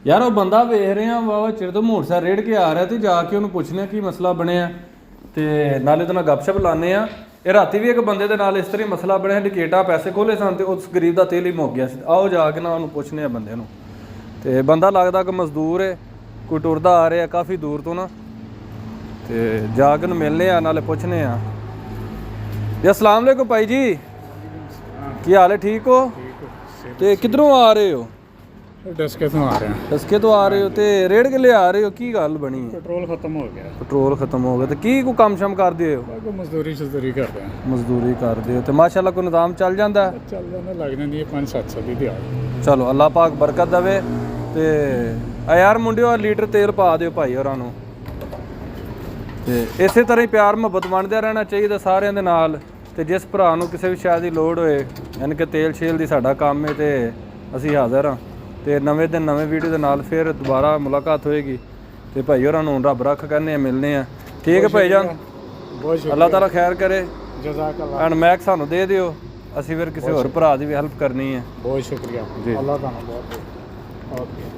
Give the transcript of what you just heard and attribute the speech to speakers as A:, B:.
A: ਯਾਰ ਉਹ ਬੰਦਾ ਵੇਖ ਰਿਹਾ ਵਾਵਾ ਚਿਰ ਤੋਂ ਮੋਟਰਸਾਈਕਲ ਰੇੜ ਕੇ ਆ ਰਿਹਾ ਤੇ ਜਾ ਕੇ ਉਹਨੂੰ ਪੁੱਛਦੇ ਆ ਕੀ ਮਸਲਾ ਬਣਿਆ ਤੇ ਨਾਲੇ ਉਹਦੇ ਨਾਲ ਗੱਪਸ਼ਪ ਲਾਉਂਦੇ ਆ। ਇਹ ਰਾਤੀ ਵੀ ਇੱਕ ਬੰਦੇ ਦੇ ਨਾਲ ਇਸ ਤਰ੍ਹਾਂ ਹੀ ਮਸਲਾ ਬਣਿਆ, ਡਿਕੇਟਾ ਪੈਸੇ ਖੋਲੇ ਸਨ ਤੇ ਉਸ ਗਰੀਬ ਦਾ ਤੇਲ ਹੀ ਮੁੱਕ ਗਿਆ ਸੀ। ਆਓ ਜਾ ਕੇ ਨਾ ਉਹਨੂੰ ਪੁੱਛਦੇ ਆ ਬੰਦੇ ਨੂੰ। ਤੇ ਬੰਦਾ ਲੱਗਦਾ ਕਿ ਮਜ਼ਦੂਰ ਹੈ, ਕੋਈ ਟੁਰਦਾ ਆ ਰਿਹਾ ਕਾਫੀ ਦੂਰ ਤੋਂ ਨਾ, ਤੇ ਜਾ ਕੇ ਉਹਨੂੰ ਮਿਲਨੇ ਆ ਨਾਲੇ ਪੁੱਛਨੇ ਆ। ਜੀ अस्सलाम वालेकुम भाई जी, ਕੀ ਹਾਲ ਹੈ? ਠੀਕ ਹੋ? ਤੇ ਕਿੱਧਰੋਂ ਆ ਰਹੇ ਹੋ?
B: ਡਸਕੇ ਤੋਂ ਆ ਰਿਹਾ।
A: ਡਸਕੇ ਤੋਂ ਆ ਰਹੇ ਹੋ ਤੇ ਰੇੜ ਕੇ ਲਿਆ ਰਹੇ ਹੋ, ਕੀ ਗੱਲ ਬਣੀ ਹੈ?
B: ਪੈਟਰੋਲ ਖਤਮ ਹੋ ਗਿਆ।
A: ਪੈਟਰੋਲ ਖਤਮ ਹੋ ਗਿਆ ਤੇ ਕੀ ਕੋਈ ਕੰਮ ਸ਼ਮ ਕਰਦੇ ਹੋ?
B: ਕੋਈ ਮਜ਼ਦੂਰੀ ਕਰਦੇ ਆ।
A: ਮਜ਼ਦੂਰੀ ਕਰਦੇ ਹੋ ਤੇ ਮਾਸ਼ਾਅੱਲਾ ਕੋਈ ਨਿਜ਼ਾਮ ਚੱਲ ਜਾਂਦਾ?
B: ਚੱਲ ਜਾਂਦਾ, ਲੱਗ ਜਾਂਦੀ ਹੈ 5-700 ਦੀ ਦਿਹਾੜੀ।
A: ਚਲੋ ਅੱਲਾਹ ਪਾਕ ਬਰਕਤ ਦੇਵੇ। ਤੇ ਆ ਯਾਰ ਮੁੰਡਿਓ ਲੀਟਰ ਤੇਲ ਪਾ ਦਿਓ ਭਾਈ ਹੋਰਾਂ ਨੂੰ। ਤੇ ਇਸੇ ਤਰ੍ਹਾਂ ਹੀ ਪਿਆਰ ਮੁਹੱਬਤ ਵੰਡਦਿਆਂ ਰਹਿਣਾ ਚਾਹੀਦਾ ਸਾਰਿਆਂ ਦੇ ਨਾਲ। ਤੇ ਜਿਸ ਭਰਾ ਨੂੰ ਕਿਸੇ ਵੀ ਸ਼ੈ ਦੀ ਲੋੜ ਹੋਏ, ਯਾਨੀ ਕਿ ਤੇਲ ਸ਼ੇਲ ਦੀ ਸਾਡਾ ਕੰਮ ਹੈ ਤੇ ਅਸੀਂ ਹਾਜ਼ਰ ਹਾਂ। ਤੇ ਨਵੇਂ ਦਿਨ ਨਵੇਂ ਵੀਡੀਓ ਦੇ ਨਾਲ ਫਿਰ ਦੁਬਾਰਾ ਮੁਲਾਕਾਤ ਹੋਏਗੀ। ਤੇ ਭਾਈ ਹੋਰਾਂ ਨੂੰ ਰੱਬ ਰੱਖ ਕਹਿੰਦੇ ਆ, ਮਿਲਨੇ ਆ। ਠੀਕ ਹੈ ਭਾਈ ਜਾਨ,
B: ਬਹੁਤ ਸ਼ੁਕਰੀਆ,
A: ਅੱਲਾਹ ਤਾਲਾ ਖੈਰ ਕਰੇ।
B: ਜਜ਼ਾਕੱਲਾ।
A: ਐਂਡ ਮੈਕ ਸਾਨੂੰ ਦੇ ਦਿਓ, ਅਸੀਂ ਫਿਰ ਕਿਸੇ ਹੋਰ ਭਰਾ ਦੀ ਵੀ ਹੈਲਪ ਕਰਨੀ ਹੈ।
B: ਬਹੁਤ ਸ਼ੁਕਰੀਆ
A: ਜੀ।
B: ਅੱਲਾਹ ਤੁਹਾਨੂੰ ਬਹੁਤ ਓਕੇ।